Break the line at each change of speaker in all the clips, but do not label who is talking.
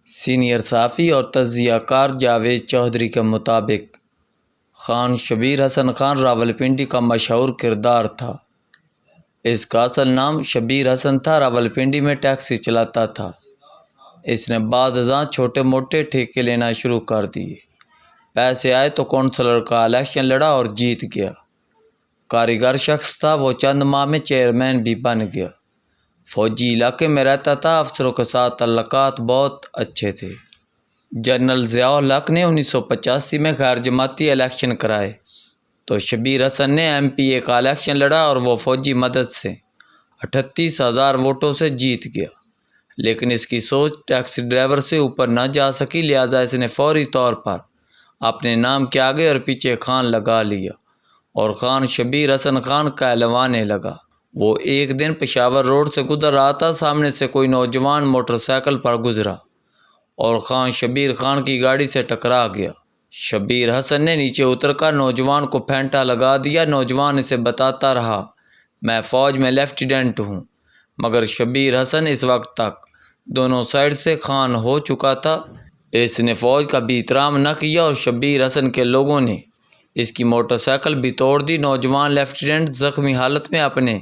Senior صحافی اور تجزیہ کار جاوید چودھری کے مطابق خان شبیر حسن خان راولپنڈی کا مشہور کردار تھا۔ اس کا اصل نام شبیر حسن تھا۔ راولپنڈی میں ٹیکسی چلاتا تھا۔ اس نے بعد ازاں چھوٹے موٹے ٹھیکے لینا شروع کر دیے۔ پیسے آئے تو کونسلر کا الیکشن لڑا اور جیت گیا۔ کاریگر شخص تھا، وہ چند ماہ میں چیئرمین بھی بن گیا۔ فوجی علاقے میں رہتا تھا، افسروں کے ساتھ تعلقات بہت اچھے تھے۔ جنرل ضیاء الحق نے 1985 میں غیر جماعتی الیکشن کرائے تو شبیر حسن نے MPA کا الیکشن لڑا اور وہ فوجی مدد سے 38,000 ووٹوں سے جیت گیا، لیکن اس کی سوچ ٹیکسی ڈرائیور سے اوپر نہ جا سکی، لہٰذا اس نے فوری طور پر اپنے نام کے آگے اور پیچھے خان لگا لیا اور خان شبیر حسن خان کہلوانے لگا۔ وہ ایک دن پشاور روڈ سے گزر رہا تھا، سامنے سے کوئی نوجوان موٹر سائیکل پر گزرا اور خان شبیر خان کی گاڑی سے ٹکرا گیا۔ شبیر حسن نے نیچے اتر کر نوجوان کو پھینٹا لگا دیا۔ نوجوان اسے بتاتا رہا، میں فوج میں لیفٹیننٹ ہوں، مگر شبیر حسن اس وقت تک دونوں سائیڈ سے خان ہو چکا تھا۔ اس نے فوج کا بھی احترام نہ کیا اور شبیر حسن کے لوگوں نے اس کی موٹر سائیکل بھی توڑ دی۔ نوجوان لیفٹیننٹ زخمی حالت میں اپنے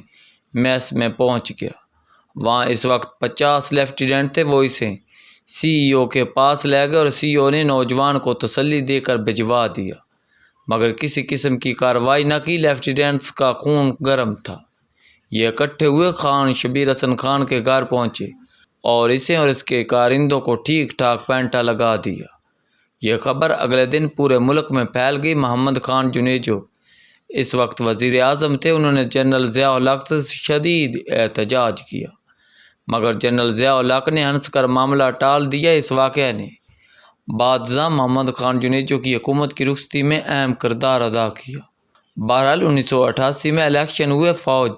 میس میں پہنچ گیا۔ وہاں اس وقت 50 لیفٹیننٹ تھے۔ وہ اسے CEO کے پاس لے گئے اور CEO نے نوجوان کو تسلی دے کر بھجوا دیا، مگر کسی قسم کی کارروائی نہ کی۔ لیفٹیننٹس کا خون گرم تھا۔ یہ اکٹھے ہوئے خان شبیر حسن خان کے گھر پہنچے اور اسے اور اس کے کارندوں کو ٹھیک ٹھاک پینٹا لگا دیا۔ یہ خبر اگلے دن پورے ملک میں پھیل گئی۔ محمد خان جنیجو اس وقت وزیر اعظم تھے۔ انہوں نے جنرل ضیاء الحق سے شدید احتجاج کیا، مگر جنرل ضیاء الحق نے ہنس کر معاملہ ٹال دیا۔ اس واقعہ نے بعد ازاں محمد خان جنیجو کی حکومت کی رخصتی میں اہم کردار ادا کیا۔ بہرحال 1988 میں الیکشن ہوئے۔ فوج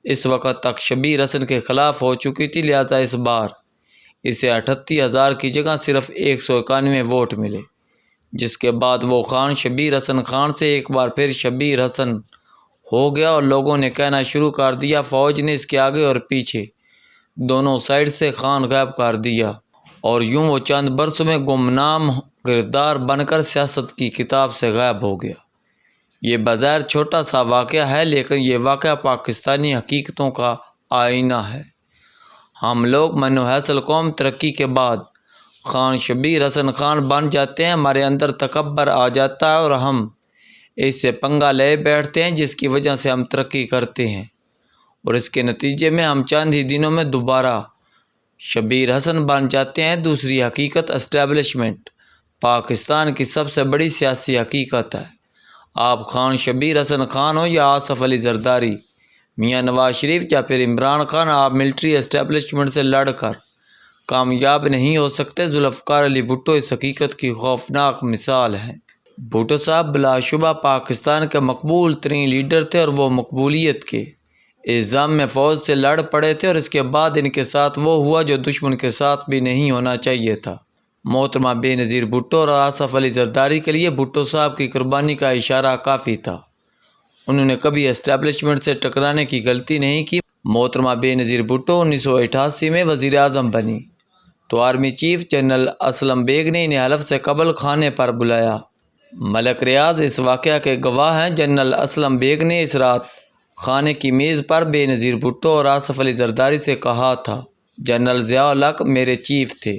اس وقت تک شبیر حسن کے خلاف ہو چکی تھی، لہٰذا اس بار اسے 38,000 کی جگہ صرف 191 ووٹ ملے، جس کے بعد وہ خان شبیر حسن خان سے ایک بار پھر شبیر حسن ہو گیا اور لوگوں نے کہنا شروع کر دیا، فوج نے اس کے آگے اور پیچھے دونوں سائیڈ سے خان غائب کر دیا اور یوں وہ چند برسوں میں گمنام کردار بن کر سیاست کی کتاب سے غائب ہو گیا۔ یہ بظاہر چھوٹا سا واقعہ ہے، لیکن یہ واقعہ پاکستانی حقیقتوں کا آئینہ ہے۔ ہم لوگ من و حیثیت قوم ترقی کے بعد خان شبیر حسن خان بن جاتے ہیں، ہمارے اندر تکبر آ جاتا ہے اور ہم اس سے پنگا لے بیٹھتے ہیں، جس کی وجہ سے ہم ترقی کرتے ہیں اور اس کے نتیجے میں ہم چند ہی دنوں میں دوبارہ شبیر حسن بن جاتے ہیں۔ دوسری حقیقت اسٹیبلشمنٹ پاکستان کی سب سے بڑی سیاسی حقیقت ہے۔ آپ خان شبیر حسن خان ہو یا آصف علی زرداری، میاں نواز شریف یا پھر عمران خان، آپ ملٹری اسٹیبلشمنٹ سے لڑ کر کامیاب نہیں ہو سکتے۔ ذوالفقار علی بھٹو اس حقیقت کی خوفناک مثال ہیں۔ بھٹو صاحب بلا شبہ پاکستان کے مقبول ترین لیڈر تھے اور وہ مقبولیت کے الزام میں فوج سے لڑ پڑے تھے اور اس کے بعد ان کے ساتھ وہ ہوا جو دشمن کے ساتھ بھی نہیں ہونا چاہیے تھا۔ محترمہ بے نظیر بھٹو اور آصف علی زرداری کے لیے بھٹو صاحب کی قربانی کا اشارہ کافی تھا۔ انہوں نے کبھی اسٹیبلشمنٹ سے ٹکرانے کی غلطی نہیں کی۔ محترمہ بے نظیر بھٹو 1988 میں وزیر اعظم بنی تو army chief general Aslam Beg نے انہیں حلف سے قبل کھانے پر بلایا۔ ملک ریاض اس واقعہ کے گواہ ہیں۔ جنرل اسلم بیگ نے اس رات کھانے کی میز پر بے نظیر بھٹو اور آصف علی زرداری سے کہا تھا، جنرل ضیاء الحق میرے چیف تھے،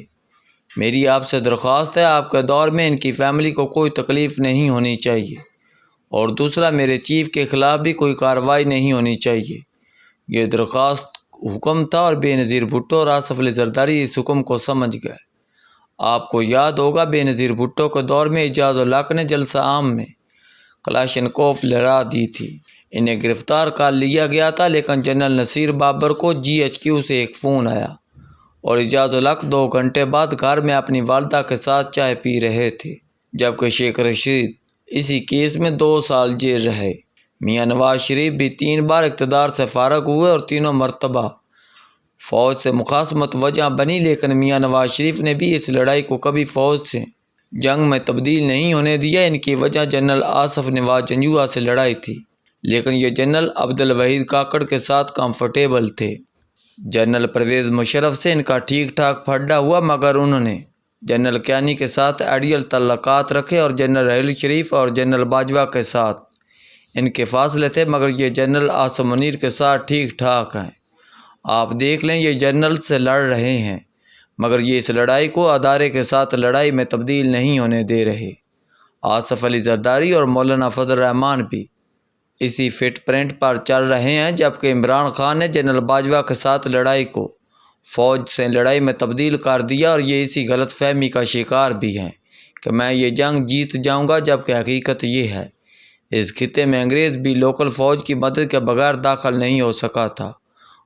میری آپ سے درخواست ہے آپ کے دور میں ان کی فیملی کو کوئی تکلیف نہیں ہونی چاہیے، اور دوسرا میرے چیف کے خلاف بھی کوئی کارروائی نہیں ہونی چاہیے۔ یہ درخواست حکم تھا اور بے نظیر بھٹو اور آصف علی زرداری اس حکم کو سمجھ گئے۔ آپ کو یاد ہوگا بے نظیر بھٹو کے دور میں اعجاز الحق نے جلسہ عام میں کلاشنکوف لہرا دی تھی۔ انہیں گرفتار کر لیا گیا تھا، لیکن جنرل نصیر بابر کو GHQ سے ایک فون آیا اور اعجاز الحق 2 گھنٹے بعد گھر میں اپنی والدہ کے ساتھ چائے پی رہے تھے، جبکہ شیخ رشید اسی کیس میں 2 سال جیل رہے۔ میاں نواز شریف بھی 3 بار اقتدار سے فارغ ہوئے اور تینوں مرتبہ فوج سے مخاصمت وجہ بنی، لیکن میاں نواز شریف نے بھی اس لڑائی کو کبھی فوج سے جنگ میں تبدیل نہیں ہونے دیا۔ ان کی وجہ جنرل آصف نواز جنجوعہ سے لڑائی تھی، لیکن یہ جنرل عبدالوحید کاکڑ کے ساتھ کمفرٹیبل تھے۔ جنرل پرویز مشرف سے ان کا ٹھیک ٹھاک پھڈا ہوا، مگر انہوں نے جنرل کیانی کے ساتھ آئیڈیل تعلقات رکھے اور جنرل ریل شریف اور جنرل باجوہ کے ساتھ ان کے فاصلے تھے، مگر یہ جنرل عاصم منیر کے ساتھ ٹھیک ٹھاک ہیں۔ آپ دیکھ لیں یہ جنرل سے لڑ رہے ہیں، مگر یہ اس لڑائی کو ادارے کے ساتھ لڑائی میں تبدیل نہیں ہونے دے رہے۔ آصف علی زرداری اور مولانا فضل الرحمان بھی اسی فٹ پرنٹ پر چل رہے ہیں، جبکہ عمران خان نے جنرل باجوہ کے ساتھ لڑائی کو فوج سے لڑائی میں تبدیل کر دیا، اور یہ اسی غلط فہمی کا شکار بھی ہیں کہ میں یہ جنگ جیت جاؤں گا، جبکہ حقیقت یہ ہے اس خطے میں انگریز بھی لوکل فوج کی مدد کے بغیر داخل نہیں ہو سکا تھا،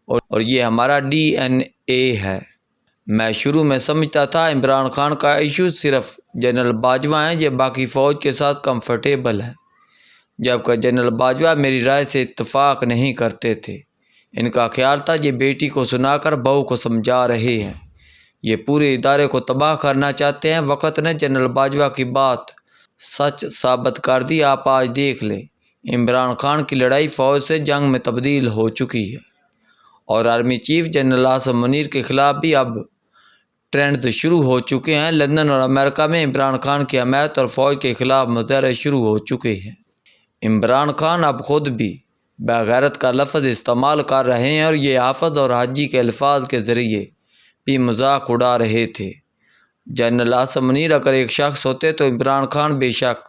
اور یہ ہمارا ڈی این اے ہے۔ میں شروع میں سمجھتا تھا عمران خان کا ایشو صرف جنرل باجوہ ہیں، یہ باقی فوج کے ساتھ کمفرٹیبل ہے، جبکہ جنرل باجوہ میری رائے سے اتفاق نہیں کرتے تھے۔ ان کا خیال تھا یہ بیٹی کو سنا کر بہو کو سمجھا رہے ہیں، یہ پورے ادارے کو تباہ کرنا چاہتے ہیں۔ وقت نے جنرل باجوہ کی بات سچ ثابت کر دی۔ آپ آج دیکھ لیں عمران خان کی لڑائی فوج سے جنگ میں تبدیل ہو چکی ہے، اور army chief general Asim Munir کے خلاف بھی اب ٹرینڈز شروع ہو چکے ہیں۔ لندن اور امریکہ میں عمران خان کی حمایت اور فوج کے خلاف مظاہرے شروع ہو چکے ہیں۔ عمران خان اب خود بھی بغیرت کا لفظ استعمال کر رہے ہیں، اور یہ حافظ اور حاجی کے الفاظ کے ذریعے بھی مذاق اڑا رہے تھے۔ جنرل عاصم منیر اگر ایک شخص ہوتے تو عمران خان بے شک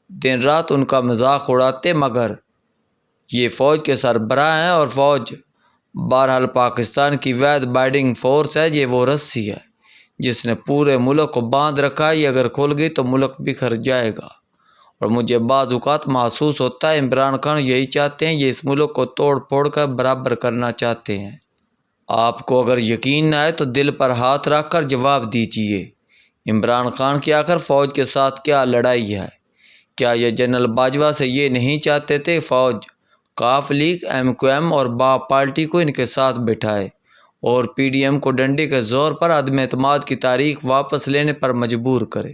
دن رات ان کا مذاق اڑاتے، مگر یہ فوج کے سربراہ ہیں، اور فوج بہرحال پاکستان کی واحد بائنڈنگ فورس ہے۔ یہ وہ رسی ہے جس نے پورے ملک کو باندھ رکھا ہے، یہ اگر کھل گئی تو ملک بکھر جائے گا، اور مجھے بعض اوقات محسوس ہوتا ہے عمران خان یہی چاہتے ہیں، یہ اس ملک کو توڑ پھوڑ کر برابر کرنا چاہتے ہیں۔ آپ کو اگر یقین نہ آئے تو دل پر ہاتھ رکھ کر جواب دیجئے، عمران خان کی آخر فوج کے ساتھ کیا لڑائی ہے؟ کیا یہ جنرل باجوہ سے یہ نہیں چاہتے تھے فوج کاف لیگ، ایم کیو ایم اور باب پارٹی کو ان کے ساتھ بٹھائے اور پی ڈی ایم کو ڈنڈے کے زور پر عدم اعتماد کی تاریخ واپس لینے پر مجبور کرے؟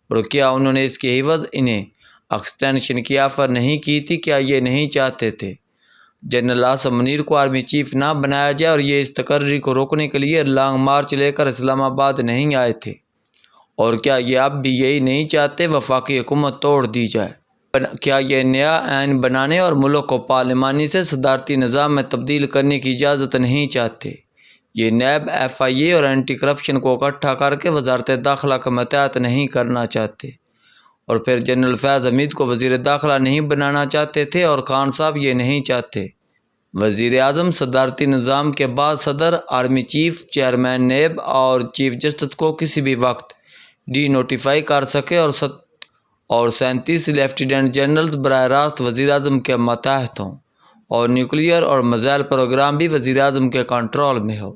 اور کیا انہوں نے اس کے عوض انہیں ایکسٹینشن کی آفر نہیں کی تھی؟ کیا یہ نہیں چاہتے تھے جنرل عاصم منیر کو آرمی چیف نہ بنایا جائے، اور یہ اس تقرری کو روکنے کے لیے لانگ مارچ لے کر اسلام آباد نہیں آئے تھے؟ اور کیا یہ اب بھی یہی نہیں چاہتے وفاقی حکومت توڑ دی جائے؟ کیا یہ نیا آئین بنانے اور ملک کو پارلیمانی سے صدارتی نظام میں تبدیل کرنے کی اجازت نہیں چاہتے؟ یہ نیب، ایف آئی اے اور اینٹی کرپشن کو اکٹھا کر کے وزارت داخلہ کا ماتحت نہیں کرنا چاہتے؟ اور پھر جنرل فیاض حمید کو وزیر داخلہ نہیں بنانا چاہتے تھے، اور خان صاحب یہ نہیں چاہتے وزیر اعظم صدارتی نظام کے بعد صدر، آرمی چیف، چیئرمین نیب اور چیف جسٹس کو کسی بھی وقت ڈی نوٹیفائی کر سکے، اور 37 لیفٹیننٹ جنرلز براہ راست وزیر اعظم کے ماتحت ہوں، اور نیوکلیئر اور میزائل پروگرام بھی وزیر اعظم کے کنٹرول میں ہو۔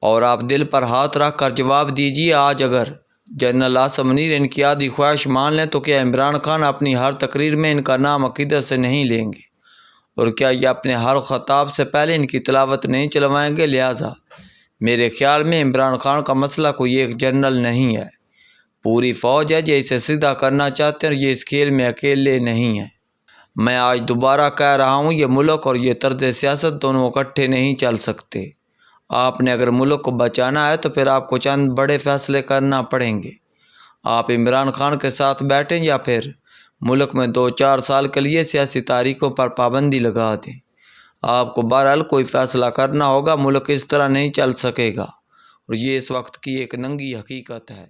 اور آپ دل پر ہاتھ رکھ کر جواب دیجیے، آج اگر جنرل عاصم منیر ان کی آدھی خواہش مان لیں تو کیا عمران خان اپنی ہر تقریر میں ان کا نام عقیدت سے نہیں لیں گے؟ اور کیا یہ اپنے ہر خطاب سے پہلے ان کی تلاوت نہیں چلوائیں گے؟ لہٰذا میرے خیال میں عمران خان کا مسئلہ کوئی ایک جنرل نہیں ہے، پوری فوج ہے جو اسے سیدھا کرنا چاہتے ہیں، اور یہ اس کھیل میں اکیلے نہیں ہیں۔ میں آج دوبارہ کہہ رہا ہوں، یہ ملک اور یہ طرز سیاست دونوں اکٹھے نہیں چل سکتے۔ آپ نے اگر ملک کو بچانا ہے تو پھر آپ کو چند بڑے فیصلے کرنا پڑیں گے۔ آپ عمران خان کے ساتھ بیٹھیں یا پھر ملک میں 2-4 سال کے لیے سیاسی تاریخوں پر پابندی لگا دیں۔ آپ کو بہرحال کوئی فیصلہ کرنا ہوگا، ملک اس طرح نہیں چل سکے گا، اور یہ اس وقت کی ایک ننگی حقیقت ہے۔